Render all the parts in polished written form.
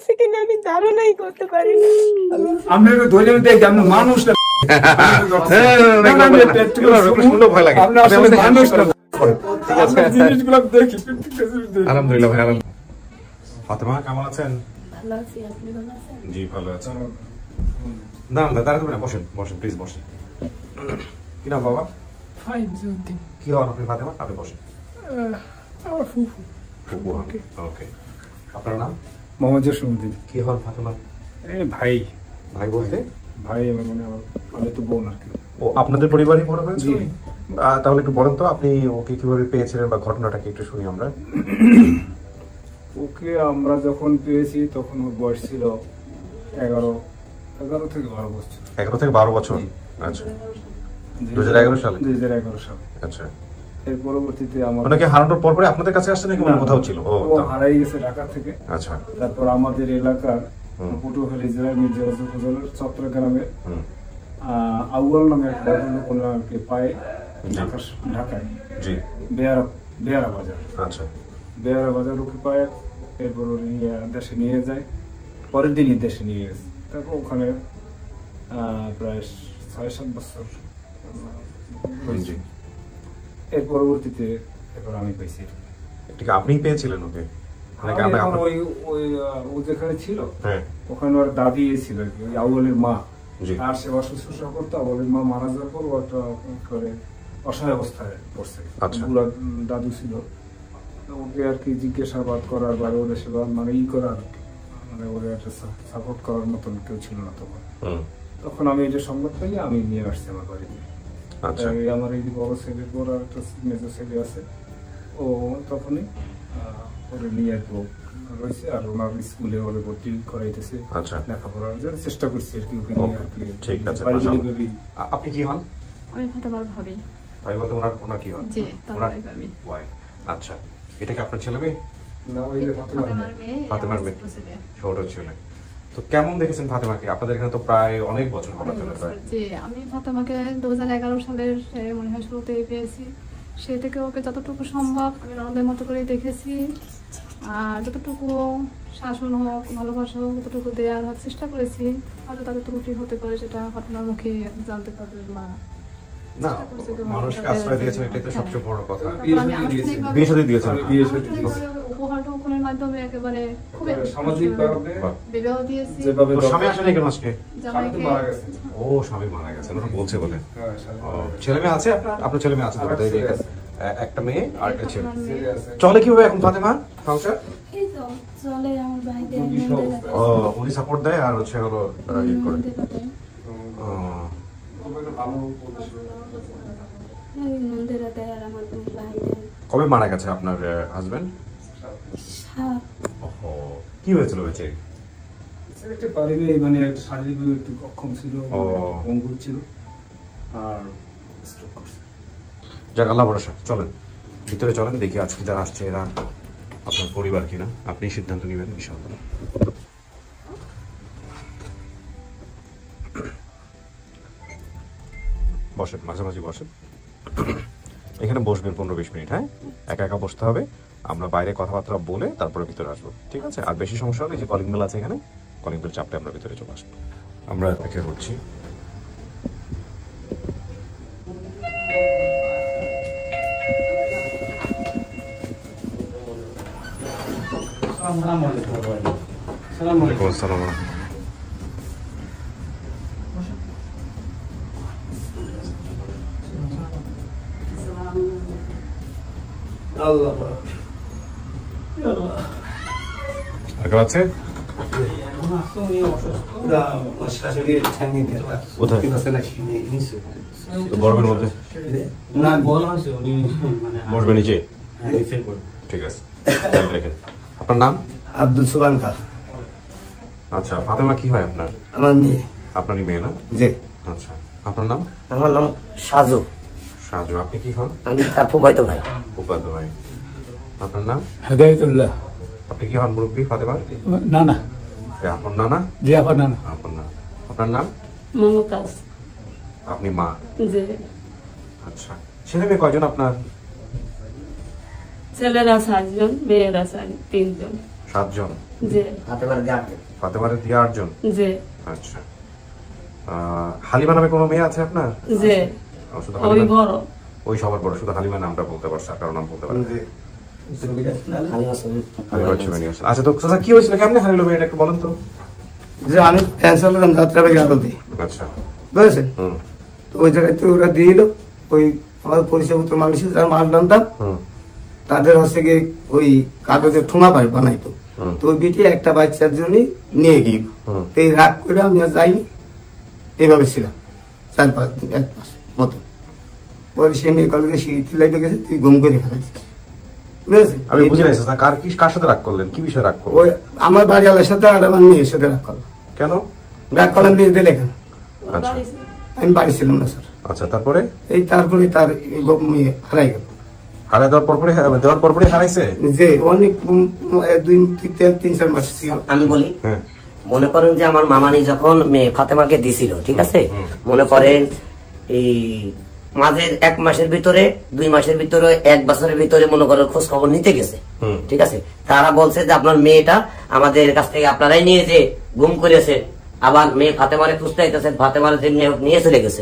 আছে কিনা আমি ধারণাই করতে পারি না। আমরা ধরে দেখি আমরা মানুষ না, ভয় লাগে। ঠিক আছে, জিনিসগুলো দেখি। আলহামদুলিল্লাহ ভাই। ফাতেমা কেমন আছেন? ভালো আছি, আপনি ভালো আছেন? জি ভালো আছেন। না দাঁড়াতে না, বসেন বসেন প্লিজ বসেন। কি নাম বাবা? ফাইজউদ্দিন। কি হন আপনি ফাতেমা? আপনি বসেন। আমার ফুফু। ফুফু, ওকে ওকে। আপনার নাম? মোহাম্মদ জসিমউদ্দিন। কি হন ফাতেমা? ভাই। ভাই বলতে? ভাই আমার মানে আমার তো বোন আর কি। ও আপনাদের পরিবারই বড় হয়েছে? তাহলে একটু বলেন তো আপনি ওকে কিভাবে পেয়েছিলেন বা ঘটনাটাকে একটু শুনি আমরা। ওকে আমরা যখন পেয়েছি তখন ওর বয়স ছিল 11 থেকে 12 বছর। 11 থেকে 12 বছর। আচ্ছা, 2011 সালে? 2011 সালে। আচ্ছা, এর পরবর্তীতে আমার ওনাকে হারানোর পর পরে আপনাদের কাছে আসছে নাকি অন্য কোথাও ছিল? ও হারাই গেছে ঢাকা থেকে। আচ্ছা, তারপর আমাদের এলাকার পটুয়াখালী জেলার মির্জাপুর উপজেলার চট্টগ্রামে আউয়াল নামে এক ভদ্রলোক ওনাকে পায় ঢাকায়। জি, বেয়ারা বাজার। আচ্ছা, বেয়ারা বাজার ওকে পায়। এরপর দেশে নিয়ে যায়, পরের দিনই দেশে নিয়ে গেছে। তারপর ওখানে প্রায় 6-7 বছর। এর পরবর্তীতে এবার আমি পেয়েছি। ঠিক আপনিই পেয়েছিলেন ওকে? ও যেখানে ছিল ওখানে ওর দাদি ছিল আর কি, ওই আউয়ালের মা। আর সেবা শুশ্রূষা করতো। আউয়ালের মা মারা যাওয়ার পর ও একটা অসহায় অবস্থায় পড়ছে। বুড়া দাদু ছিল, ওকে আর কি জিজ্ঞাসাবাদ করার বা ওদের সেবা মানে করার মানে ওদের একটা সাপোর্ট করার মতন কেউ ছিল না তখন। তখন আমি এটা সংবাদ পাইলে আমি নিয়ে আসছি আমার বাড়িতে। আমার এই বড় ছেলের পর আর একটা মেজর ছেলে আছে, ও তখনই ওরে নিয়ে একটু রয়েছে। আর ওনার স্কুলে ওরে ভর্তি করাইতেছে, লেখাপড়ার জন্য চেষ্টা করছি আর কি। ঠিক আছে। আপনি কি হন? আমি ফাতেমার ভাবি। ভাই বলতে ওনার কি হন? জি, তার ভাবি। আচ্ছা, এটা কি আপনার ছেলে মেয়ে? না, ওই ফাতেমার মেয়ে, ছোট ছেলে। তো কেমন দেখেছেন ফাতেমাকে? আপনাদের এখানে তো প্রায় অনেক বছর হলো। জি, আমি ফাতেমাকে 2011 সালের মনে হয় শুরুতেই পেয়েছি। সে থেকে ওকে যতটুকু সম্ভব আমি ননদের মতো করেই দেখেছি। আর যতটুকু শাসন হোক, ভালোবাসা হোক, ততটুকু দেওয়ার চেষ্টা করেছি। হয়তো তাদের ত্রুটি হতে পারে, সেটা ঘটনার মুখে জানতে পারবে মা। না, মানুষকে আশ্রয় দিয়েছেন, এটাই তো সবচেয়ে বড় কথা। বিয়ে শাদী দিয়েছেন? উপহার টোকনের মাধ্যমে একেবারে খুব সামাজিকভাবে বিবাহ দিয়েছি। স্বামী আসেনি কেন আজকে? ও স্বামী মারা গেছেন, ওরা বলছে বলে। ছেলে মেয়ে আছে আপনার? আপনার ছেলে মেয়ে আছে? একটা মেয়ে আর একটা ছেলে। চলে কিভাবে এখন ফাতেমা সংসার? উনি সাপোর্ট দেয় আর হচ্ছে হলো কবে মারা গেছে আপনার হাজবেন্ড? কি হয়েছিল বেঁচে? মানে একটা শারীরিক একটু অক্ষম ছিল, অঙ্গুর ছিল আর স্ট্রোক করছে। যাক, আল্লাহ ভরসা। চলেন ভিতরে চলেন, দেখি আজকে যারা আসছে এরা আপনার পরিবার কিনা। আপনি সিদ্ধান্ত নেবেন ইনশাআল্লাহ। বসেন, মাঝামাঝি বসেন। এখানে বসবেন 15-20 মিনিট। হ্যাঁ, একা একা বসতে হবে। আমরা বাইরে কথাবার্তা বলে তারপরে ভিতরে আসবো, ঠিক আছে? আর বেশি সমস্যা হলে যে কলিং বেল আছে এখানে, কলিং বেল চাপতে আমরা ভিতরে চলে আসবো। আমরা অপেক্ষা করছি। আছে বরফের মধ্যে বসবে নিচে, ঠিক আছে? আপনার নাম? আব্দুল সুবহান খান। আচ্ছা, ফাতেমা কি হয় আপনার? আমার মেয়ে। আপনারই মেয়ে না? জি। আচ্ছা, আপনার নাম? আমার নাম সাজু। সাজু, আপনি কি হন? আমি তার ফুফাতো ভাই। ফুফাতো ভাই। আপনার নাম? হেদায়েতুল্লাহ। আপনি কি হন মুরব্বী ফাতেমা? না না। আপনার নানা? জি, আপনার নানা। আপনার নাম? মমতাজ। আপনি মা? জি। আচ্ছা, ছেলে মেয়ে কয়জন আপনার? ছেলেরা 7 জন, মেয়েরা 3 জন। 7 জন। জি। ফাতেমার দিয়ে 8 জন। জি। আচ্ছা, হালিমা নামে কোনো মেয়ে আছে আপনার? জি। ওই বড়, ওই সবার বড়, শুধু হালিমা নামটা বলতে পারছে, আর কারো নাম বলতে পারে? আচ্ছা, তো চাচা কি হয়েছিল, কেমনে হারিলো মেয়েটা একটু বলেন তো? যে আমি ফ্যান চালালাম যাত্রাবাড়ি আদতে। আচ্ছা, বুঝেছেন? তো ওই জায়গায় তো ওরা দিয়ে দিল, ওই আমাদের পরিচয়পত্র মানুষের যারা মাল টানতাম তাদের হচ্ছে গিয়ে ওই কাগজের ঠোঙা পাই বানাইতো। তো ওই বিটি একটা বাচ্চার জন্য নিয়ে গিয়ে এই রাগ করে আমি আর যাইনি, এইভাবে ছিলাম 4-5 দিন, 1 মাস মতো। পরে সে মেয়ে কলেজে সিঁড়ি লাইতে গেছে, তুই ঘুম করে ফেলাইছিস। বুঝেছেন? আমি বুঝে নাই স্যার, কার সাথে রাগ করলেন, কি বিষয়ে রাগ করলেন? ওই আমার বাড়িওয়ালার সাথে আর আমার মেয়ের সাথে রাগ করলাম। কেন রাগ করলাম? মেয়ে দিলে কেন? আচ্ছা, আমি বাড়ি ছিলাম না স্যার। আচ্ছা, তারপরে তারপরে তার মেয়ে হারাই গেল। হারাই দেওয়ার পরপরই হারাইছে? যে অনেক 2-3-4 মাস ছিল। আমি বলি, মনে করেন যে আমার মামানি যখন মেয়ে ফাতেমাকে দিছিল, ঠিক আছে, মনে করেন এই মাঝে 1 মাসের ভিতরে, 2 মাসের ভিতরে, 1 বছরের ভিতরে মনে করেন খোঁজ খবর নিতে গেছে, ঠিক আছে। তারা বলছে যে আপনার মেয়েটা আমাদের কাছ থেকে আপনারাই নিয়ে যে গুম করেছে, আবার মেয়ে ফাতেমারে খুঁজতে আইতেছে, ফাতেমারে নিয়ে চলে গেছে,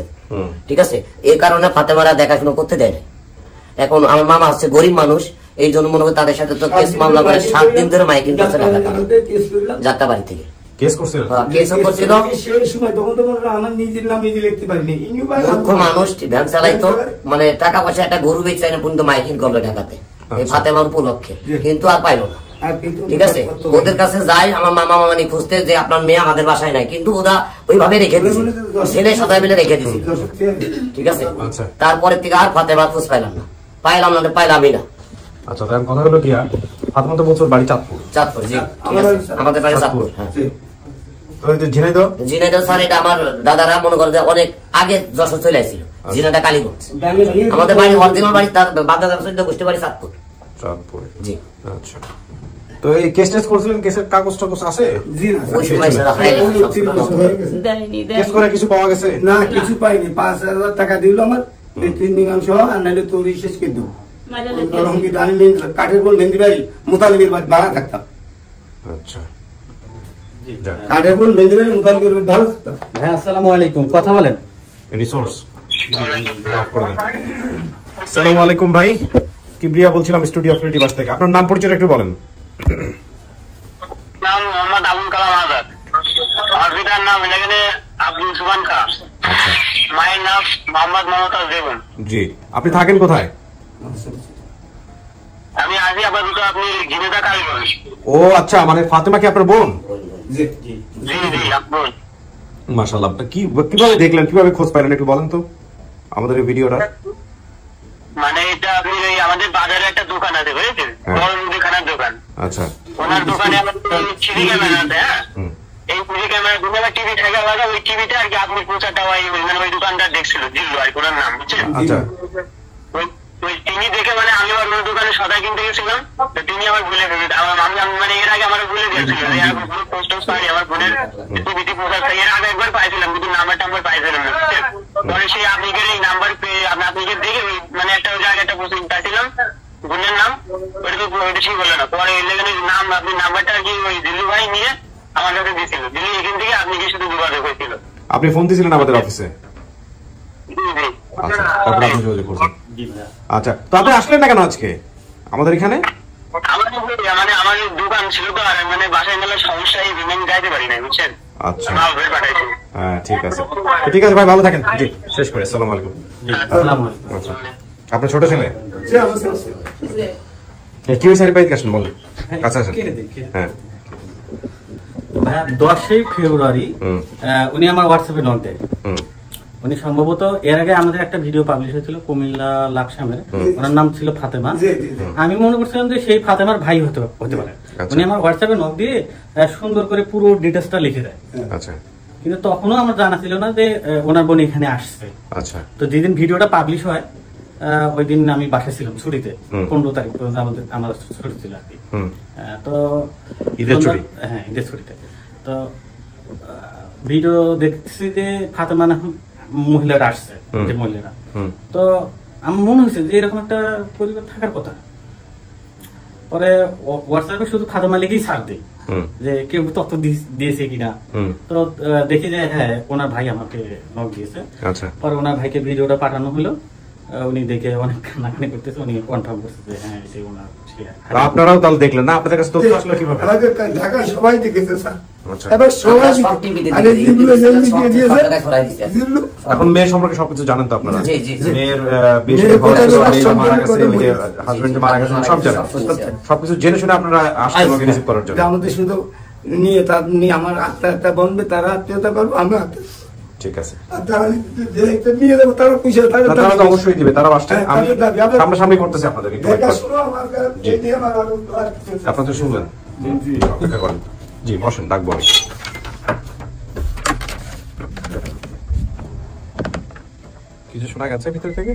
ঠিক আছে। এই কারণে ফাতেমারা দেখাশোনা করতে দেয় না। এখন আমার মামা হচ্ছে গরিব মানুষ, এই জন্য মনে করি তাদের সাথে তো কেস মামলা করে 7 দিন ধরে মাইকিং করছে যাত্রাবাড়ি থেকে। কেস করছিল, সেই সময় তখন তো আমার নিজের নামে লিখতে পারিনি। মানুষ ভ্যান চালাইতো, মানে টাকা পয়সা একটা গরু বেচে পর্যন্ত মাইকিং করলো ঢাকাতে এই ফাতেমার উপলক্ষে, কিন্তু আর পাইলো না, ঠিক আছে। ওদের কাছে যাই আমার মামা মামানি খুঁজতে যে আপনার মেয়ে আমাদের বাসায় নাই, কিন্তু ওরা ওইভাবে রেখে দিচ্ছে, ছেলে সদাই মিলে রেখে দিচ্ছে, ঠিক আছে। তারপরে থেকে আর ফাতেমা খোঁজ পাইলাম না, পাইলামই না। আচ্ছা, তার কথা হলো কি, ফাতেমা তো বলছো বাড়ি চাঁদপুর। চাঁদপুর, জি, ঠিক আছে, আমাদের বাড়ি চাঁদপুর। ঝিনাইদহ স্যার, এটা আমার দাদারা মনে করে অনেক আগে যশোর চলে আসছিল, ঝিনাইদহ কালীগঞ্জ। আমাদের বাড়ি অরিজিনাল বাড়ি তার বাগদাদার গোষ্ঠী বাড়ি চাঁদপুর। জি। আচ্ছা, তো এই কেস টেস্ট করছিলেন, কেসের কাগজ টাগজ আছে? ওই সময় কেস করে কিছু পাওয়া গেছে? না, কিছু পাইনি। 5,000 টাকা দিল আমার, 3 দিন সহ, আর নাহলে তোর শেষ করে দেবো। কাঠের বল ভেন্দি বাড়ি মোতালিবের ভাড়া থাকতাম। আচ্ছা, কাঠের বল ভেন্দি বাড়ি মোতালিবের ভাড়া থাকতাম। হ্যাঁ, আসসালামু আলাইকুম, কথা বলেন। রিসোর্স। আসসালামু আলাইকুম ভাই, কিবরিয়া বলছিলাম স্টুডিও অফ ডিভাস থেকে। আপনার নাম পরিচয় একটু বলেন। নাম মোহাম্মদ আবুল কালাম আজাদ, আমার পিতার নাম এখানে আব্দুল সুবহান খান, মায়ের নাম মোহাম্মদ মমতাজ বেগম। জি, আপনি থাকেন কোথায়? আমি আছি আপাতত আপনি ঝিনাইদহ কালীগঞ্জ। ও আচ্ছা, মানে ফাতেমা কি আপনার বোন? জি জি, আপনার। মাশাআল্লাহ, কিভাবে দেখলেন, কিভাবে খোঁজ পাইলেন একটু বলেন তো আমাদের এই ভিডিওটা। মানে এটা আপনি আমাদের বাজারে একটা দোকান আছে, বুঝেছেন, বড় মুদিখানার দোকান। আচ্ছা, ওনার দোকানে আমাদের সিসি ক্যামেরা আছে। হ্যাঁ, এই সিসি ক্যামেরা দুটো টিভি থাকে আলাদা, ওই টিভিতে আর কি আপনি প্রচারটা ওই দোকানদার দেখছিল, জিল্লু আর ওনার নাম, বুঝছেন। আচ্ছা, ওই টিভি দেখে মানে আমি আমার ওই দোকানে সদাই কিনতে গেছিলাম, তো তিনি আমার ভুলে গেছে, আমি মানে এর আগে আমার ভুলে গেছিল, আমার বোনের টিভিতে প্রচার থাকে। এর আগে একবার পাইছিলাম, কিন্তু নাম্বার পাইছিলাম না, বুঝছেন। পরে সেই আপনি এই নাম্বার পেয়ে আপনি দেখে মানে একটা জায়গায় একটা পোস্টিং পাইছিলাম, বোনের নাম, ওইটা ঠিক হলো না। পরে নাম আপনি নাম্বারটা আর কি ওই দিল্লু ভাই নিয়ে আমার কাছে দিয়েছিল, দিল্লি এখান থেকে আপনি কি শুধু যোগাযোগ হয়েছিল। আপনি ফোন দিয়েছিলেন আমাদের অফিসে? আচ্ছা, তারপর আপনি যোগাযোগ করছেন। আচ্ছা, তো আপনি আসলেন না কেন আজকে আমাদের এখানে? মানে আমার দোকান ছিল তো, আর মানে বাসায় গেলে সমস্যা, আমি যাইতে পারি না, বুঝছেন। আচ্ছা, হ্যাঁ, ঠিক আছে, ঠিক আছে ভাই, ভালো থাকেন। জি, শেষ করে আসসালামু আলাইকুম। আচ্ছা, আপনার ছোট ছেলে কি হয়েছে? পাইতে আসেন, বলেন। আচ্ছা, হ্যাঁ, 10 ফেব্রুয়ারি উনি আমার হোয়াটসঅ্যাপে নক দেয়। উনি সম্ভবত এর আগে আমাদের একটা ভিডিও পাবলিশ হয়েছিল কুমিল্লা লাকসামের, ওনার নাম ছিল ফাতেমা। আমি মনে করছিলাম যে সেই ফাতেমার ভাই হতে পারে। উনি আমার হোয়াটসঅ্যাপে নক দিয়ে সুন্দর করে পুরো ডিটেলসটা লিখে দেয়। আচ্ছা, কিন্তু তখনও আমার জানা ছিল না যে ওনার বোন এখানে আসছে। আচ্ছা, তো যেদিন ভিডিওটা পাবলিশ হয় ওই দিন আমি বাসায় ছিলাম ছুটিতে, 15 তারিখ পর্যন্ত আমার ছুটি ছিল আর কি। তো ঈদের ছুটি, হ্যাঁ, ঈদের ছুটিতে। তো ভিডিও দেখছি যে ফাতেমা মহিলারা আসছে, যে মহিলারা। তো আমার মনে হয়েছে যে এরকম একটা পরিবার থাকার কথা। পরে হোয়াটসঅ্যাপে শুধু ফাতেমা লিখেই ছাড় দেয় যে কেউ তথ্য দিয়েছে কিনা। তো দেখি যে হ্যাঁ ওনার ভাই আমাকে নক দিয়েছে। পরে ওনার ভাইকে ভিডিওটা পাঠানো হলো, উনি দেখে অনেক কান্নাকানি করতেছে, উনি কনফার্ম করছে যে হ্যাঁ এটাই ওনার। আপনারাও তাহলে দেখলেন না? আপনাদের কাছে তথ্য আসলো কিভাবে? ঢাকা সবাই দেখেছে স্যার। এখন মেয়ের সম্পর্কে সবকিছু জানেন তো আপনারা? মেয়ের হাজবেন্ড মারা গেছে সব জানেন, সবকিছু জেনে শুনে আপনারা আসছেন ওকে রিসিভ করার জন্য। আমাদের শুধু নিয়ে তার নিয়ে আমার আত্মীয়তা বনবে, তারা আত্মীয়তা করবো, আমি ঠিক আছে তারা অবশ্যই দিবে, তারা আসছে সামনাসামনি করতেছে আপনাদের। আপনার তো শুনলেন, অপেক্ষা করেন। জি বসেন, ডাকবো আমি। কিছু শোনা গেছে ভিতর থেকে?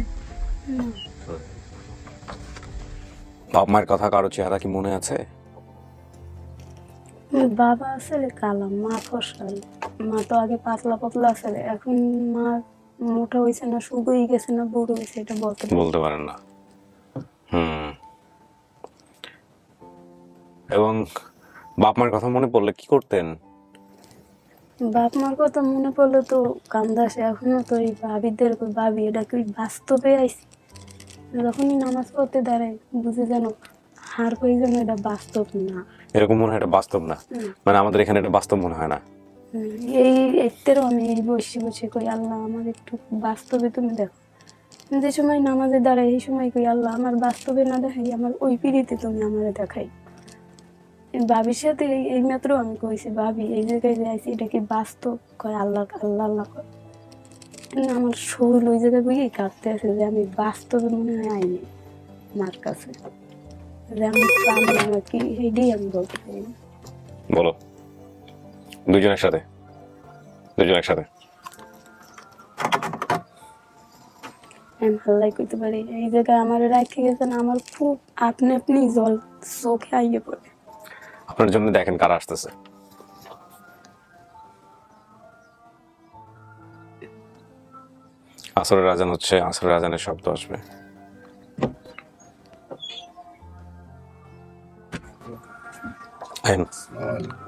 বাপ মায়ের কথা কারো চেহারা কি মনে আছে? বাবা আসলে কালাম, মা ফসল। মা তো আগে পাতলা পাতলা আসলে, এখন মা মোটা হয়েছে না শুকিয়ে গেছে না বুড়ো হয়েছে এটা বলতে পারেন না। এবং বাপ মার কথা মনে পড়লে কি করতেন? বাপ মার কথা মনে পড়লে তো কান্দা আসে এখনো। তো এই ভাবিদের ভাবি এটা কি বাস্তবে আইসি, যখনই নামাজ পড়তে দাঁড়ায় বুঝে যেন হার হয়ে যেন এটা বাস্তব না। এরকম মনে হয় এটা বাস্তব না, মানে আমাদের এখানে এটা বাস্তব মনে হয় না। এই একটারও আমি এই বসে বসে কই আল্লাহ আমার একটু বাস্তবে তুমি দেখো। যে সময় নামাজে দাঁড়াই এই সময় কই আল্লাহ আমার বাস্তবে না দেখাই, আমার ওই পিড়িতে তুমি আমারে দেখাই। ভাবির সাথে এই মাত্র আমি কইছি ভাবি এই জায়গায় যাইছি এটা কি বাস্তব? কয় আল্লাহ আল্লাহ আল্লাহ কয়। আমার শরীর ওই জায়গায় গিয়ে কাঁদতে আছে যে আমি বাস্তবে মনে হয় আইনি মার কাছে, যে আমি পাবো আমার কি এইটাই আমি বলতে পারি না। বলো দুজন একসাথে আমি হাল্লাই করতে পারি। এই জায়গায় আমার রাখতে গেছেন, আমার খুব আপনি আপনি জল চোখে আইয়ে পড়ে। আপনার জন্য দেখেন কারা আসতেছে। আসরের আজান হচ্ছে, আসরের আজানের শব্দ আসবে।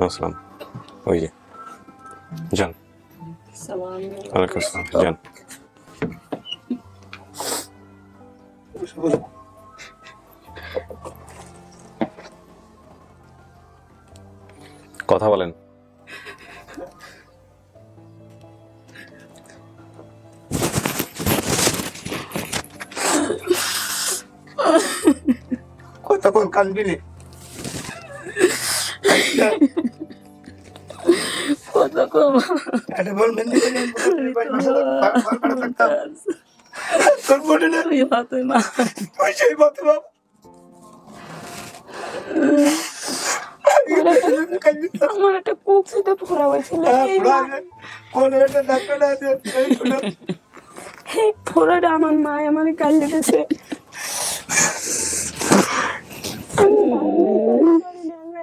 আসসালাম, ওই যে যান। ওয়ালাইকুম আসসালাম, যান। কথা বলেন। কথা বল, কানবি নে। কথা কম এটা বলবেন না, তোর বলে না পয়সাই পাতে বাবা। আমার একটা কুকসিতে ফোড়া হয়েছিল, এই ফোড়াটা আমার মা আমার গালে দিয়েছে।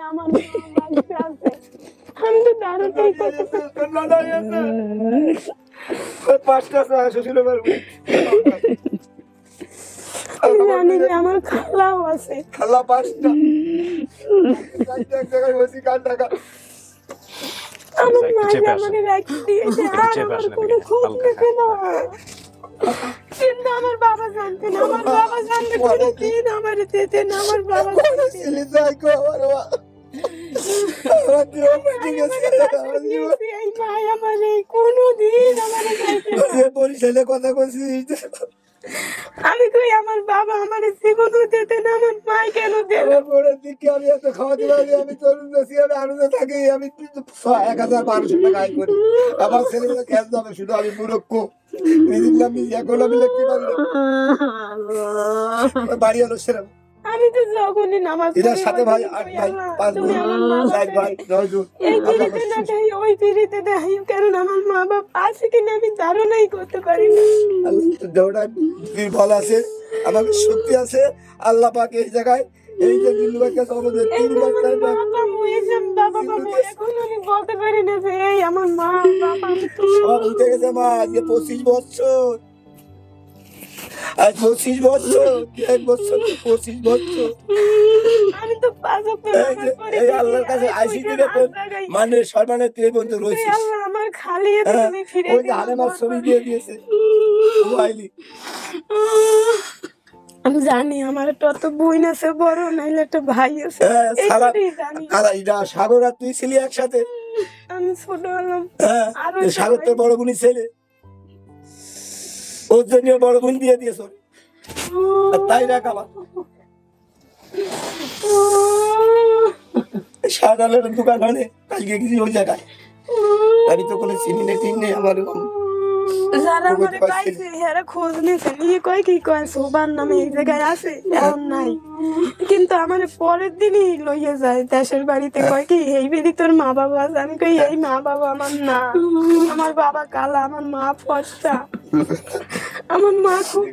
আমার আমি তো দাঁড়াতেই জানি যে আমার খালাও আছে, খালা পাঁচটা এক জায়গায় বসি কার টাকা আমার মা আমাকে রাখি দিয়েছে, আর আমার কোনো খোঁজ নেবে না। কিন্তু আমার বাবা জানতেন, আমার বাবা জানতেন কোনোদিন আমার দিতেন, আমার বাবা কথা বলছি। আমি কই আমার বাবা আমার জীবন দিতেন, আমার মা কেন দেন? আমি এত খাওয়াতে পারি, আমি তরুণ দেশি, আমি আনন্দ থাকি, আমি 1000-1200 টাকা আয় করি, আমার ছেলেগুলো খেয়াল যাবে, শুধু আমি মুরক্ষ নিজের নাম এখন আমি লিখতে পারি না। বাড়ি হলো সেরকম। আমি তো যখনই নামাজ এটার সাথে ভাই 8 ভাই 5 ভাই 9 জন এই পিড়িতে না দেই, ওই পিড়িতে দেই, কারণ আমার মা বাবা আছে কিনা আমি ধারণাই করতে পারি না। দেওটা বল আছে, আমাকে শক্তি আছে, আল্লাহ পাক এই জায়গায় এই যে দিলবাকে আমাদের 3 বছর বাবা মুইজাম বাবা এখন আমি বলতে পারি না যে এই আমার মা বাবা আমি তো সব উঠে গেছে মা, আজকে 25 বছর আজ 25 বছর 25 বছর আমি তো এই আল্লাহর কাছে আইসি দিলে মানে সম্মানের তুই বন্ধু রয়েছিস। আল্লাহ আমার খালি তুমি ফিরে ওই যে হালেমার ছবি দিয়ে দিয়েছে মোবাইলে। আমি জানি আমার একটা অত বোন আছে বড়, নাইলে একটা ভাই আছে। সাগর আর তুই ছিলি একসাথে। আমি ছোট হলাম। সাগর তোর বড় বোনই ছেলে, ওর জন্য বড় বোন দিয়ে দিয়েছ। তাই রাখ আমার শাহজালালের দোকান হলে কালকে গেছি ওই জায়গায়। আমি তো কোনো চিনি নেই ঠিক নেই আমার। যারা আমারে পাইছে এরা খোঁজ নিয়েছে, নিয়ে কয় কি কয় সোবার নামে এই জায়গায় আছে, এখন নাই। কিন্তু আমার পরের দিনই লইয়ে যায় দেশের বাড়িতে, কয় কি এই বাড়ি তোর মা বাবা আছে? আমি কই এই মা বাবা আমার না, আমার বাবা কালা, আমার মা ফর্সা, আমার মা খুব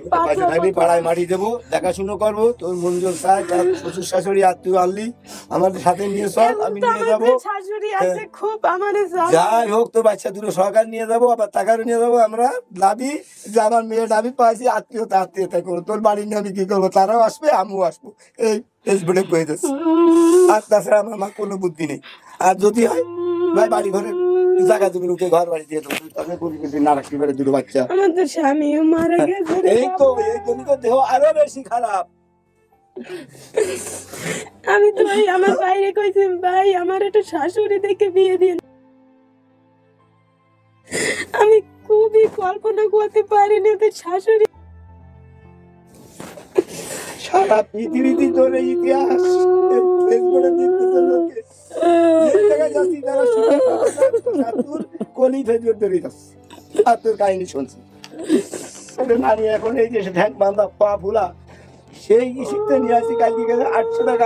পাড়ায় মাটি দেবো, দেখাশুনো করবো। তোর মঞ্জুর চাই তার শ্বশুর শাশুড়ি আত্মীয় আনলি আমাদের সাথে নিয়ে চল, আমি নিয়ে যাবো। শাশুড়ি আছে খুব, আমার যাই হোক তো বাচ্চা দুটো সরকার নিয়ে যাবো, আবার টাকারও নিয়ে যাবো। আমরা দাবি যে আমার মেয়ে দাবি পাইছি, আত্মীয়তা করবো। তোর বাড়ির নিয়ে আমি কি করবো? তারাও আসবে, আমিও আসবো। এই ফেসবুকে কয়ে যাচ্ছে। আর তাছাড়া আমার মা কোনো বুদ্ধি নেই। আর যদি হয় ভাই বাড়ি ঘরে জায়গা জমি উঠে ঘর বাড়ি দিয়ে দেবো, তাহলে না রাখতে পারে দুটো বাচ্চা। আমাদের স্বামীও মারা গেছে। এই তো এই জন্য তো দেহ আরো বেশি খারাপ। আমি তো আমার বাইরে কইছি ভাই আমার একটা শাশুড়ি দেখে বিয়ে দিন। আমি খুবই কল্পনা করতে পারিনি ওদের শাশুড়ি। সারা পৃথিবীতে তোর ইতিহাস আর তোর কাহিনী শুনছি। নারী এখন এই যে ঠ্যাং বাঁধা পা ফুলা সেই শিখতে নিয়ে আসি। কালকে গেছে 800 টাকা।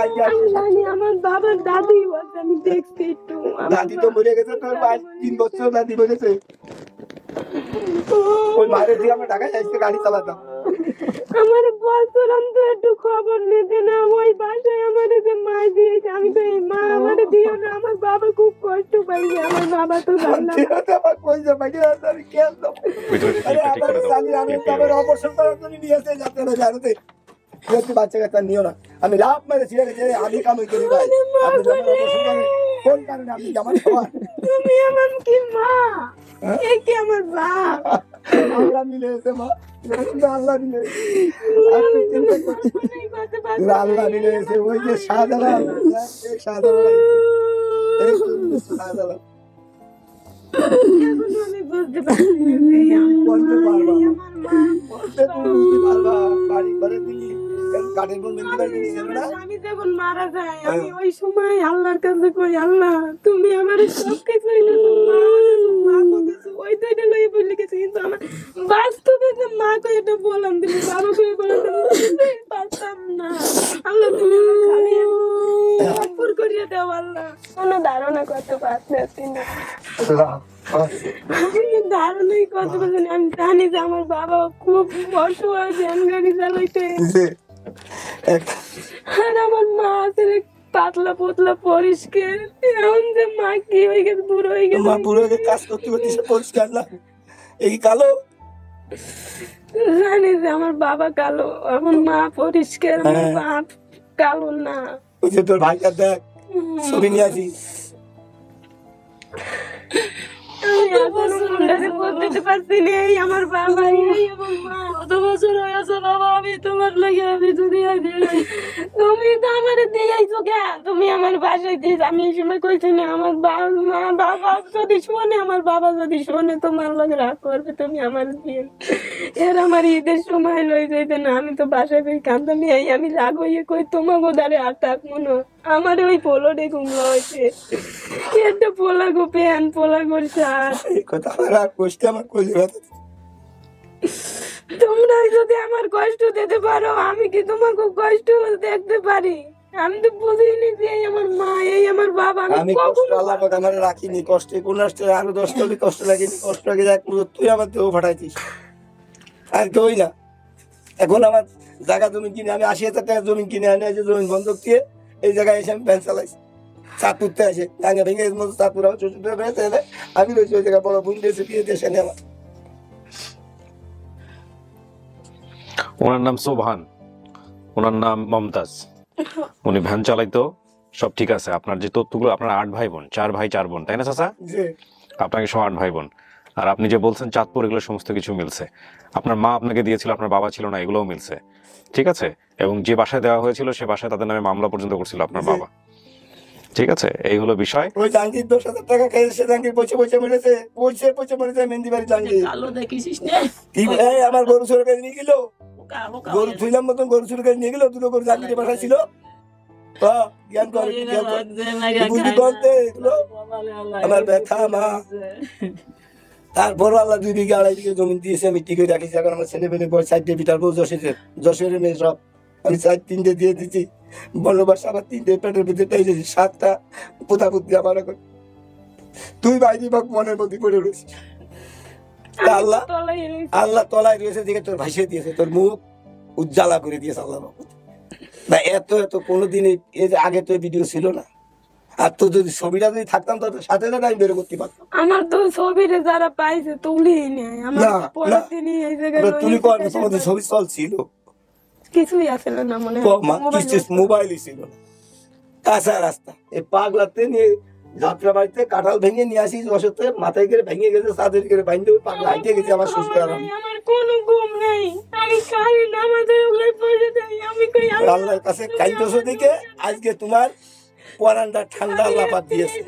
আমার বাবার দাদি বলছে, আমি দেখছি একটু। দাদি তো মরে গেছে, তোর 3 বছর দাদি মরেছে। ওই মায়ের দিয়ে আমরা ঢাকায় যাইতে গাড়ি চালাতাম। আমার বছর অন্তর একটু খবর নিতে না, ওই বাসায় আমার যে মা দিয়েছে। আমি তো এই মা আমার দিও না, আমার বাবা খুব কষ্ট পাইছে। আমার বাবা তো অপারেশন করার জন্য নিয়ে আসে যাতে না জানতে বাচ্চা কাচ্চা নিও না। আমি লাভ মেরেছি, আমি কামাই করি ভাই। কোন কারণে আপনি জামাই খাওয়ান? তুমি আমার কি মা, এ কি আমার বাপ? আল্লাহ মিলে এসে মা, আল্লাহ মিলে আল্লাহ মিলে এসে ওই যে শাহজালাল আমি বুঝতে পারছি আমি যখন মারা যায়, আমি ওই সময় আল্লাহর কাছে কই, আল্লাহ তুমি আমার সবকিছু ওই তো এটা লইয়ে বলে গেছে। কিন্তু আমার বাস্তবে যে মা কই এটা বললাম দিলে, বাবা কই বললাম পারতাম না। আল্লাহ তুমি আমার খালি পুর করিয়ে দাও আল্লাহ। কোনো ধারণা করতে পারছি না, ধারণাই করতে পারছি না। আমি জানি যে আমার বাবা খুব অসহায়, ভ্যান গাড়ি চালাইতে। আর আমার মা আছে পাতলা পাতলা পরিষ্কার। এখন যে মা কি হয়ে গেছে, বুড়ো হয়ে গেছে। মা বুড়ো হয়ে কাজ করতে করতে পরিষ্কার না, এই কালো। জানি যে আমার বাবা কালো, আমার মা পরিষ্কার, আমার বাপ কালো না। ওই যে তোর ভাইটা দেখ, ছবি নিয়ে আসি। আমার বাবা কত বছর হয়েছে বাবা, আমি তোমার লাগে আমি দুনিয়ায় তুমি তো আমার দিয়েছো কে? তুমি আমার বাসায় দিয়েছ। আমি এই সময় কইছি না আমার বাবা যদি শোনে, আমার বাবা যদি শোনে তোমার লাগে রাগ করবে, তুমি আমার দিয়ে। এর আমার ঈদের সময় লই যাইতে না, আমি তো বাসায় কই কান্দা নিয়ে আমি রাগ হইয়ে কই তোমার গোদারে আর থাক মনো। আমার ওই পোলো ডে কুমড়ো হয়েছে, একটা পোলা গো প্যান, পোলা গোর শার্ট। তোমরা যদি আমার কষ্ট দিতে পারো, আমি কি তোমাকে কষ্ট দেখতে পারি? আমি তো বুঝিনি যে আমার মা, এই আমার বাবা। আমি কষ্ট আল্লাহ পাক আমার রাখিনি, কষ্টে কোন আসছে আরো 10 টাকা কষ্ট লাগেনি, কষ্ট লাগে এক তুই আমার দেহ ফাটাইছিস আর কেউই না। এখন আমার জায়গা জমি কিনে আমি 80,000 টাকা জমি কিনে আনি, জমি বন্ধক দিয়ে এই জায়গায় এসে আমি ভ্যান চালাইছি। চাঁদপুরতে আসে টাঙ্গা ভেঙে চাঁদপুর আমি রয়েছি ওই জায়গায় বড় বোন দিয়েছে বিয়ে দিয়ে আমার। ওনার নাম সোবহান, ওনার নাম মমতাজ, উনি ভ্যান চালাইতো, সব ঠিক আছে। আপনার যে তথ্যগুলো, আপনার 8 ভাই বোন, 4 ভাই 4 বোন, তাই না চাচা? আপনাকে সব 8 ভাই বোন। আর আপনি যে বলছেন চাঁদপুর, এগুলো সমস্ত কিছু মিলছে। আপনার মা আপনাকে দিয়েছিল, আপনার বাবা ছিল না, এগুলোও মিলছে, ঠিক আছে। এবং যে বাসায় দেওয়া হয়েছিল সে বাসায় তাদের নামে মামলা পর্যন্ত করছিল আপনার বাবা, ঠিক আছে। এই হলো বিষয়। ওই জাঙ্গির 10,000 টাকা খেয়েছে, জাঙ্গির পয়সা মেরেছে, পয়সা মেরেছে মেহেন্দি বাড়ি জাঙ্গির। কি আমার গরু চোর করে নিয়ে গেল, গরু থুইলাম মতন গরু চোর করে নিয়ে গেল, দুটো গরু জাঙ্গিরে বাসায় ছিল। জ্ঞান করে বুঝি করতে এগুলো আমার ব্যথা মা। তারপর আল্লাহ 2 বিঘা 2.5 বিঘা জমি দিয়েছে, আমি ঠিক করে রাখিছি। এখন আমার ছেলে পেলে 4টে বিটার বউ, যশোরের মেয়ে সব আমি 4-3টে দিয়ে দিচ্ছি। বনবাস আমার 3টে পেটের ভিতরে 7টা পোতাপুতি আমার। এখন তুই বাইরে বাক মনের মধ্যে পড়ে রয়েছিস। আল্লাহ তলায় রয়েছে দিকে তোর ভাসিয়ে দিয়েছে, তোর মুখ উজ্জ্বলা করে দিয়েছে আল্লাহ। না এত কোনোদিন আগে তো ভিডিও ছিল না। আর তো যদি ছবিটা যদি থাকতাম তো সাথে সাথে আমি বের করতে পারতাম। আমার তো ছবিটা যারা পাইছে তুলি নেই, আমার পরের দিনই এই জায়গায় তুলি কর না, তোমাদের ছবি চল ছিল, কিছুই আসল না, মনে হয় মোবাইলই ছিল না। কাঁচা রাস্তা এই পাগলাতে নিয়ে যাত্রা বাড়িতে কাঁঠাল ভেঙে নিয়ে আসি, অসতে মাথায় করে ভেঙে গেছে, চাঁদের করে বাইন্দে পাগলা হাইটে গেছে। আমার শ্বশুর আমার কোনো ঘুম নেই, আমি খাই না, আমাদের ওগুলো পড়ে যাই। আমি কই আল্লাহর কাছে কাইতেছো দিকে আজকে তোমার পরানটা ঠান্ডা লাপাত দিয়েছে।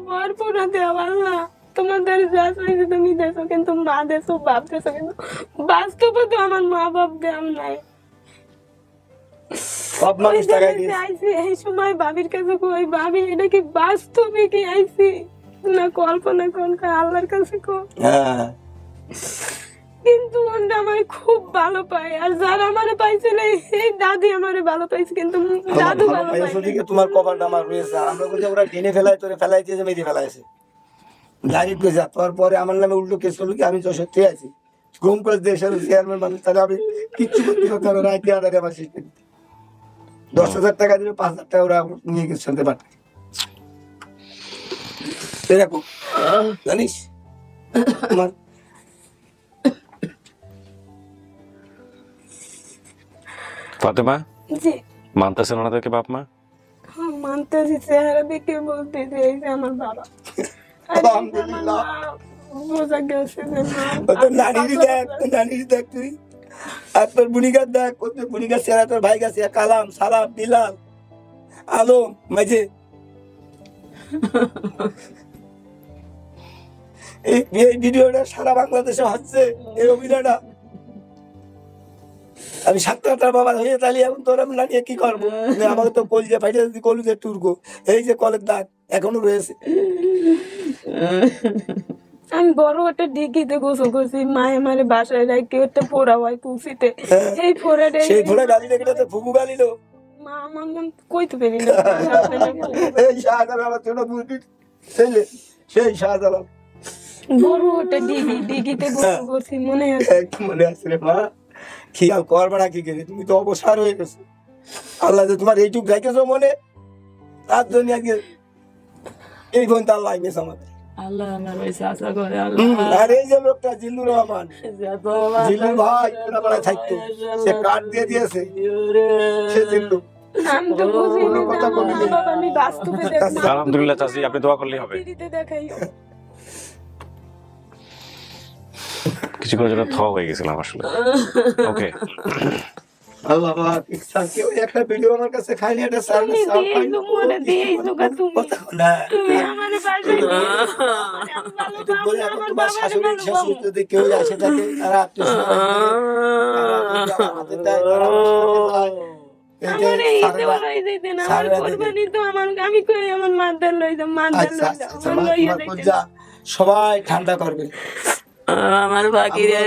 ভরপুর দেওয়া আল্লাহ, তোমাদের যা চাইছে তুমি দেছো, কিন্তু মা দেছো, বাপ দেছো, কিন্তু বাস্তবে তো আমার মা বাপ দেওয়া নাই। সব মানুষ টাকা দিয়েছে। এই সময় ভাবির কাছে কই, ভাবি এটা কি বাস্তবে কি আইছি না কল্পনা কোন আল্লাহর কাছে কো। কিন্তু ওটা আমার খুব ভালো পায়, আর যারা আমারে পাইছিল এই দাদি আমারে ভালো পাইছে, কিন্তু দাদু ভালো পাইছে। তোমার কপালটা আমার রয়েছে। আমরা বলছি ওরা টেনে ফেলাই, তোরে ফেলাই দিয়েছে, মেরে ফেলাইছে ডাইরেক্ট করে যা। তারপরে আমার নামে উল্টো কেস করলো কি আমি যশোর থেকে আছি, ঘুম করে দেশের চেয়ারম্যান মানুষ, তাহলে আমি কিচ্ছু করতে পারতাম না। রায় আদারে আমার সিস্টেম 10,000 টাকা দিলে 5,000 টাকা ওরা নিয়ে গেছে শুনতে পারত। এরকম জানিস আমার ফাতেমা জি মানতেছেন ওনাদেরকে বাপ মা? হ্যাঁ মানতেছি, চেহারা দেখে বলতেছি এই যে আমার বাবা। আলহামদুলিল্লাহ বোঝা গেছে যে নানির দেখ তুই, আর তোর বুনিগার দেখ, তোর বুনিগার চেহারা, তোর ভাই গাছে কালাম, সালাম, বিলাল, আলম, মাঝে এই ভিডিওটা সারা বাংলাদেশে হচ্ছে এই অভিনয়টা। আমি 7-8টার বাবা হয়ে তাহলে এখন তোর আমি নানিয়ে কি করবো? আমাকে তো কলিজা ফাইটে যদি কলিজা টুরগো, এই যে কলের দাগ এখনো রয়েছে। আমি বড় একটা ডিগিতে গোসল করছি, মায়ে মারে বাসায় রাখি একটা ফোড়া হয় তুলসিতে, এই ফোড়াটা সেই ফোড়া গালি রেখে তো ফুকু গালিল মা আমার মন কইতে পারি না। এই শাহজালাল আমার ছোট বুড়ি ছেলে, সেই শাহজালাল বড় একটা ডিগিতে গোসল করছি, মনে আছে? মনে আছে রে মা, খেয়াল করবা কি করে, তুমি তো অবসর হয়ে গেছো। আল্লাহ যে তোমার এইটুক রেখেছো মনে, তার জন্য আজকে এই বোন তার লাগেছে আমাদের। আল্লাহ আমার বেশি আশা করে। আর এই যে লোকটা জিল্লুর রহমান, জিল্লুর ভাই ওরা থাকতো, সে কার্ড দিয়ে দিয়েছে, সে জিল্লু। আমি তো বুঝি না কথা বলি, আমি বাস্তবে দেখি। আলহামদুলিল্লাহ চাচি, আপনি দোয়া করলেই হবে। কিছু করে যেন থ হয়ে গেছিলাম আসলে। ওকে আল্লাহ পাক ইচ্ছা কেউ একটা ভিডিও আমার কাছে খাইনি, এটা সার্ভিস সাফ পাইনি মনে দিই তোকে তুমি তুমি আমারে পাশে তো বলে এখন তোমার শাশুড়ি শাশুড়ি যদি কেউ আসে থাকে তারা সবাই ঠান্ডা করবে আমার বাকি রে,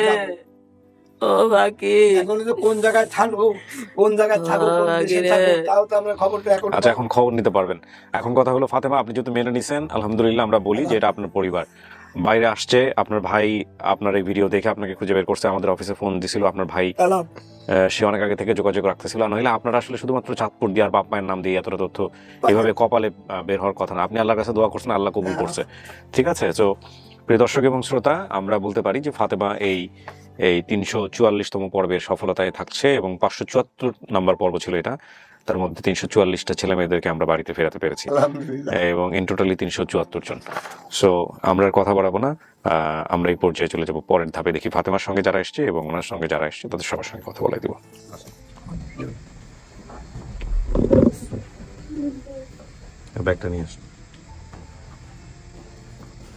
ও বাকি এখন কোন জায়গায় থাকবো, কোন জায়গায় থাকবো, তাও তো আমরা খবরটা এখন। আচ্ছা এখন খবর নিতে পারবেন। এখন কথা হলো ফাতেমা, আপনি যেহেতু মেনে নিছেন আলহামদুলিল্লাহ, আমরা বলি যে এটা আপনার পরিবার। বাইরে আসছে, আপনার ভাই আপনার এই ভিডিও দেখে আপনাকে খুঁজে বের করছে, আমাদের অফিসে ফোন দিছিল আপনার ভাই, সে অনেক আগে থেকে যোগাযোগ রাখতেছিল। নইলে আপনারা আসলে শুধুমাত্র চাঁদপুর দিয়ে আর বাপ মায়ের নাম দিয়ে এতটা তথ্য এভাবে কপালে বের হওয়ার কথা না। আপনি আল্লাহর কাছে দোয়া করছেন, আল্লাহ কবুল করছে, ঠিক আছে? তো প্রিয় দর্শক এবং শ্রোতা, আমরা বলতে পারি যে ফাতেমা এই এই 344তম পর্বের সফলতায় থাকছে এবং 574 নাম্বার পর্ব ছিল এটা, তার মধ্যে 344টা ছেলে মেয়েদেরকে আমরা বাড়িতে ফেরাতে পেরেছি এবং ইন টোটালি 374 জন। সো আমরা আর কথা বাড়াবো না, আমরা এই পর্যায়ে চলে যাবো পরের ধাপে। দেখি ফাতেমার সঙ্গে যারা এসছে এবং ওনার সঙ্গে যারা এসছে তাদের সবার সঙ্গে কথা বলে দিব। ব্যাগটা নিয়ে আসুন,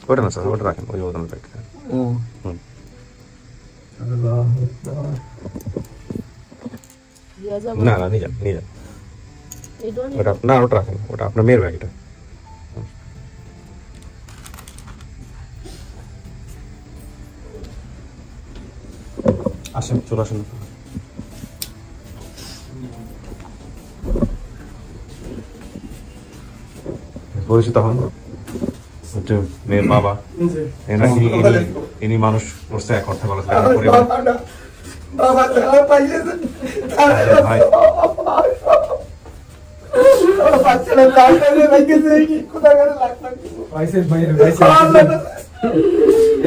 ওটা না স্যার, ওটা রাখেন, ওই ওখানে ব্যাগ। না না নিয়ে যান, নিয়ে যান, ওটা না, ওটা রাখেন, ওটা আপনার মেয়ের ব্যাগ। এটা আসেন, চলে আসেন। পরিচিত হন, মেয়ের বাবা। ইনি মানুষ করছে এক অর্থে বলা যায়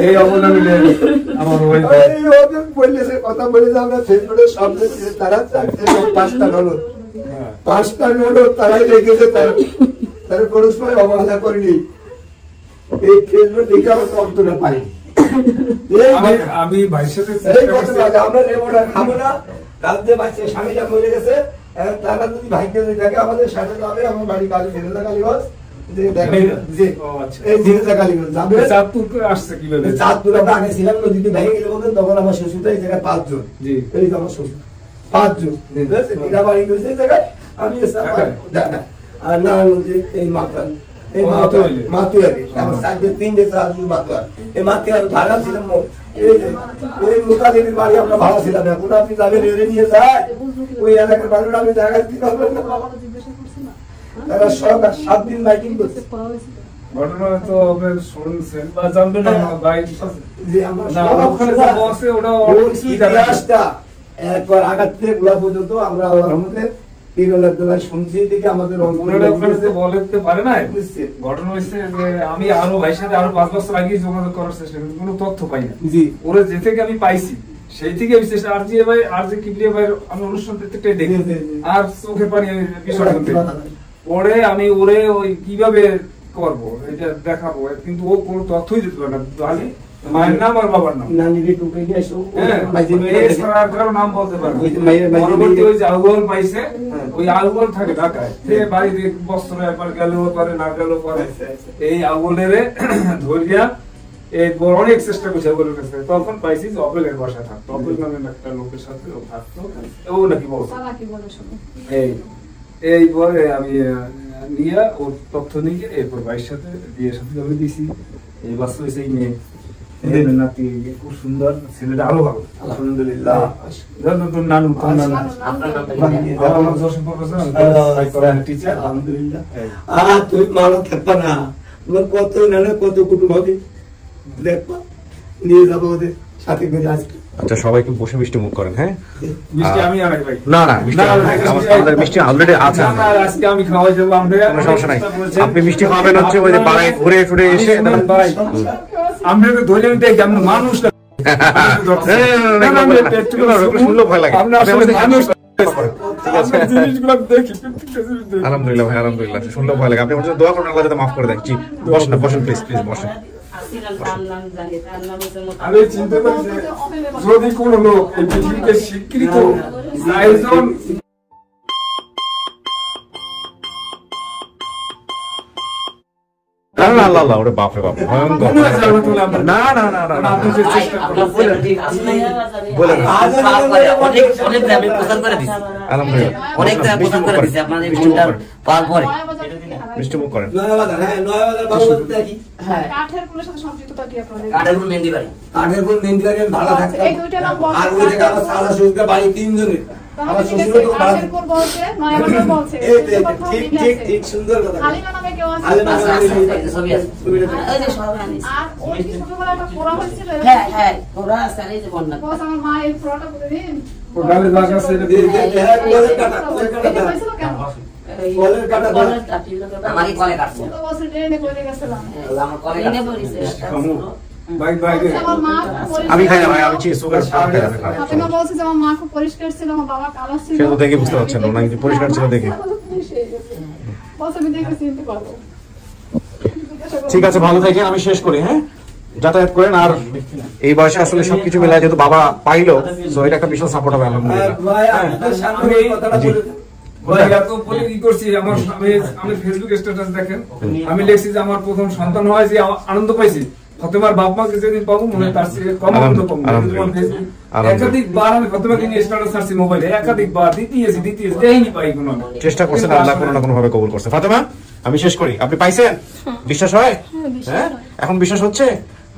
এই অবদান আমার কথা বলে যে আমরা ফেসবুকে সব তারা 5টা নোট, 5টা নোট তারাই রেখেছে, তারা কোনো সময় অবহেলা করিনি। এই ফেসবুক দেখে আমরা অন্তরা পাই। আমি ভাইয়ের সাথে আমরা রেমোটা খাবো না, রাতে বাচ্চা স্বামীটা মরে গেছে, তারা যদি ভাইকে থাকে আমাদের সাথে যাবে। আমার বাড়ি কালী ফেরোজা কালীগঞ্জ, চাঁদপুর আমরা আগে ছিলাম, নদীতে ভেঙে গেলে বলতেন, তখন আমার শ্বশুর এই জায়গায় 5 জন, এই আমার শ্বশুর 5 জন বাড়ি করেছে এই জায়গায়। আমি আর না এই মাথা, এই মাতুয়ারি আমার 3 মাতুয়ার, এই মাতুয়ার ভাড়া ছিলাম। এই মোতালির বাড়ি আমরা ভাড়া ছিলাম। এখন আপনি যাবেন এড়ে নিয়ে যায় ওই এলাকার মানুষ, আমি জায়গায় দিতে পারবেন না। তারা সরকার 7 দিন মাইকিং করছে। ঘটনা তো শুনছেন বা জানবেন না, একবার আঘাত থেকে গোলা পর্যন্ত আমরা আমাদের শুনছি দেখে আমাদের বলতে পারে না। ঘটনা হচ্ছে যে আমি আরো ভাইয়ের সাথে আরো 5 বছর আগে যোগাযোগ করার চেষ্টা করি, কোনো তথ্য পাই না। ওরা যে থেকে আমি পাইছি সেই থেকে আমি চেষ্টা, আর যে ভাই আর যে কিবলিয়া ভাইয়ের আমি অনুষ্ঠান প্রত্যেকটাই দেখি আর চোখে পানি আমি বিষয় করতে। পরে আমি ওরে ওই কিভাবে করবো এটা দেখাবো, কিন্তু ও কোনো তথ্যই দিতে পারে না। তাহলে মায়ের নাম আর বাবার নাম নাম বলতে পারবে। পরবর্তী ওই যে আলগোল পাইছে, ওই আলগোল থাকে ঢাকায়, বাড়িতে বস্ত্র একবার গেলেও পারে না গেলেও পারে। এই আলগোলের ধরিয়া অনেক চেষ্টা করছে আলগোলের কাছে, তখন পাইছি যে অপেলের বাসায় থাকতো। অপেল নামের একটা লোকের সাথে ও থাকতো, ও নাকি বলতো। এইবারে আমি নিয়ে ওর তথ্য নিয়ে এরপর ভাইয়ের সাথে বিয়ের সাথে আমি দিয়েছি। এই বাচ্চা হয়েছে এই মেয়ে, নাতি খুব সুন্দর, ছেলেটা আরো ভালো আলহামদুলিল্লাহ। নানু তুই মানব থাকবা না, তোমার কত নানা কত কুটুম হবে, দেখবা নিয়ে যাবো ওদের সাথে করে আসবে। আচ্ছা সবাইকে বসে মিষ্টি মুখ করেন। হ্যাঁ মিষ্টি আমি আনাই ভাই। না না আমাদের মিষ্টি অলরেডি আছে, আজকে আমি খাওয়াই দেবো। কোনো সমস্যা নাই, আপনি মিষ্টি খাওয়াবেন হচ্ছে ওই যে পাড়ায় ঘুরে ঘুরে এসে। ভাই আমরা ধরে দেখি আমরা মানুষ শুনলেও ভয় লাগে। আলহামদুলিল্লাহ ভাই, আলহামদুলিল্লাহ, শুনলেও ভয় লাগে। আপনি দোয়া করুন আল্লাহ যাতে মাফ করে দেয়। জি বসেন, বসেন প্লিজ, প্লিজ বসেন। আমি চিন্তা করি যদি কোন লোক এই পৃথিবীতে স্বীকৃত আয়োজন ওরে বাপরে বাপ, ভয়ঙ্কর। না না না না আপনি যে চেষ্টা করেন বলেন। মিষ্টি মুখ করেন। কাঠের গুলোর সাথে সম্পৃক্ততা কি আপনাদের? কাঠের গুলো মেহেন্দি বাড়ি, কাঠের গুলো মেহেন্দি বাড়ি ভাড়া থাকে। এই দুইটা নাম বলতে, আর ওই জায়গা আমার সারা শ্বশুর বাড়ি 3 জনের। আমার শ্বশুর তো কাঠের গুলো বলছে, নয়াবাজার বলছে। এই ঠিক ঠিক ঠিক সুন্দর কথা। আলিমা নামে কেউ আছে? আলিমা আছে, ছবি আছে, ওই যে সব আনিস। আর ওই কি ছোটবেলায় একটা পোড়া হয়েছিল? হ্যাঁ হ্যাঁ, পোড়া আছে, এই যে বন্যা। বস আমার মা এই পোড়াটা করে দিন। পোড়ালে জায়গা আছে দিয়ে হ্যাঁ বলের কাটা, বলের কাটা হয়েছিল কেন? বলের কাটা বলের কাটি আমারই কলে কাটছে। তো বস ট্রেনে করে গেছিলাম। আমার কলে কাটছে। আমি খাই না ভাই, আমি সুগার ফাতেমা বলছে যে আমার মা খুব পরিষ্কার ছিল, আমার বাবা কালো ছিল। সে তো দেখে বুঝতে পারছেন না যে পরিষ্কার ছিল দেখে। বলছে আমি দেখে চিনতে পারবো। ঠিক আছে, ভালো থাকেন, আমি শেষ করি। হ্যাঁ, যাতায়াত করেন। আর এই বয়সে আসলে সবকিছু মিলায় যেহেতু বাবা পাইলো, তো এটা একটা বিশাল সাপোর্ট হবে আমি ফেসবুক স্ট্যাটাস দেখেন, আমি লিখছি যে আমার প্রথম সন্তান হয় যে আনন্দ পাইছি, ফাতেমার বাপ মাকে যেদিন পাবো মনে হয় তার চেয়ে কম আনন্দ পাবো। একাধিকবার আমি ফাতেমাকে নিয়ে স্ট্যাটাস ছাড়ছি মোবাইলে, একাধিকবার দিতেছি দেয়নি, পাই কোনো চেষ্টা করছেন, আল্লাহ কোনো না কোনো ভাবে কবুল করছে। ফাতেমা, আমি শেষ করি, আপনি পাইছেন? বিশ্বাস হয়? হ্যাঁ, এখন বিশ্বাস হচ্ছে?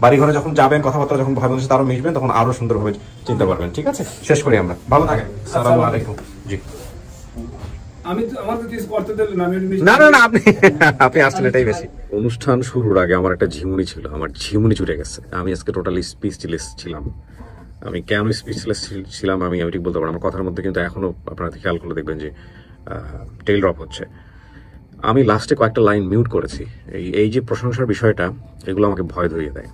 বাড়ি ঘরে যখন যাবেন, কথাবার্তা যখন ভাই বোনের সাথে আরো মিশবেন, তখন আরো সুন্দরভাবে চিন্তা করবেন। ঠিক আছে, শেষ করি আমরা। ভালো থাকেন। আসসালামু আলাইকুম। জি, না না না, আপনি আসছেন, এটাই বেশি। অনুষ্ঠান শুরুর আগে আমার একটা ঝিমুনি ছিল, আমার ঝিমুনি ছুটে গেছে। আমি আজকে টোটালি স্পিচলেস ছিলাম। আমি কেন স্পিচলেস ছিলাম আমি ঠিক বলতে পারবো। আমার কথার মধ্যে কিন্তু এখনো আপনারা খেয়াল করে দেখবেন যে টেল ড্রপ হচ্ছে। আমি লাস্টে কয়েকটা লাইন মিউট করেছি। এই যে প্রশংসার বিষয়টা, এগুলো আমাকে ভয় ধরিয়ে দেয়।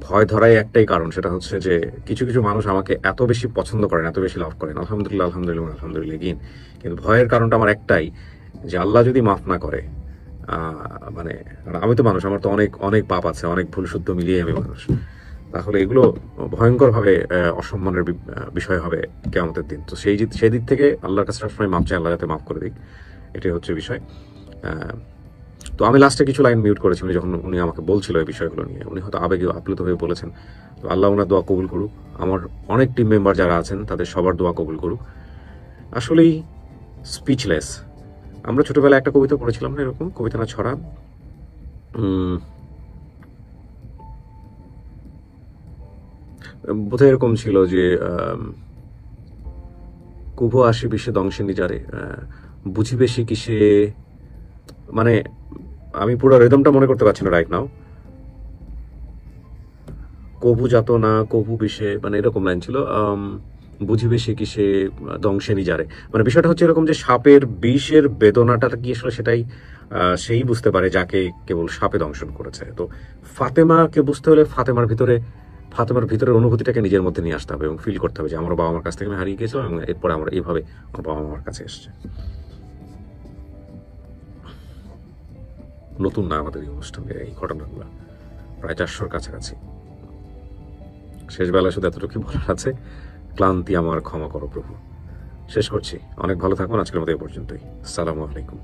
ভয় ধরাই একটাই কারণ, সেটা হচ্ছে যে কিছু কিছু মানুষ আমাকে এত বেশি পছন্দ করেন, এত বেশি লাভ করেন, আলহামদুলিল্লাহ আলহামদুলিল্লাহ আলহামদুলিল্লাহ। কিন্তু ভয়ের কারণটা আমার একটাই, যে আল্লাহ যদি মাফ না করে, মানে আমি তো মানুষ, আমার তো অনেক অনেক পাপ আছে, অনেক ভুল শুদ্ধ মিলিয়ে আমি মানুষ, তাহলে এগুলো ভয়ঙ্করভাবে অসম্মানের বিষয় হবে কিয়ামতের দিন। তো সেই দিক থেকে আল্লাহর কাছে সবসময় মাফ চাই, আল্লাহ যাতে মাফ করে দিক, এটাই হচ্ছে বিষয়। তো আমি লাস্টে কিছু লাইন মিউট করেছি, যখন উনি আমাকে বলছিল এই বিষয়গুলো নিয়ে। উনি হয়তো আবেগে আপ্লুত হয়ে বলেছেন। তো আল্লাহ ওনার দোয়া কবুল করুক, আমার অনেক টিম মেম্বার যারা আছেন তাদের সবার দোয়া কবুল করুক। আসলেই স্পিচলেস। আমরা ছোটবেলায় একটা কবিতা পড়েছিলাম না, এরকম কবিতা না ছড়া, বোধহয় এরকম ছিল যে কুভ আসি বিশ্বে দংশে নিজারে, বুঝিবে সে কিসে, মানে আমি পুরো রিদমটা মনে করতে পারছি না রাইট নাও। কভু যাত না কভু বিষে, মানে এরকম লাইন ছিল, বুঝিবে সে কিসে দংশে নিজারে। মানে বিষয়টা হচ্ছে এরকম যে সাপের বিষের বেদনাটা কি আসলে সেটাই সেই বুঝতে পারে যাকে কেবল সাপে দংশন করেছে। তো ফাতেমাকে বুঝতে হলে ফাতেমার ভিতরের অনুভূতিটাকে নিজের মধ্যে নিয়ে আসতে হবে এবং ফিল করতে হবে যে আমার বাবা আমার কাছ থেকে আমি হারিয়ে গেছিলাম এবং এরপরে আমরা এইভাবে আমার বাবা আমার কাছে এসছে। নতুন না আমাদের এই অনুষ্ঠানে এই ঘটনাগুলো, প্রায় 400-র কাছাকাছি। শেষ বেলায় শুধু এতটুকু বলার আছে, ক্লান্তি আমার ক্ষমা করো প্রভু। শেষ করছি, অনেক ভালো থাকুন, আজকের মতো এই পর্যন্তই। আসসালামু আলাইকুম।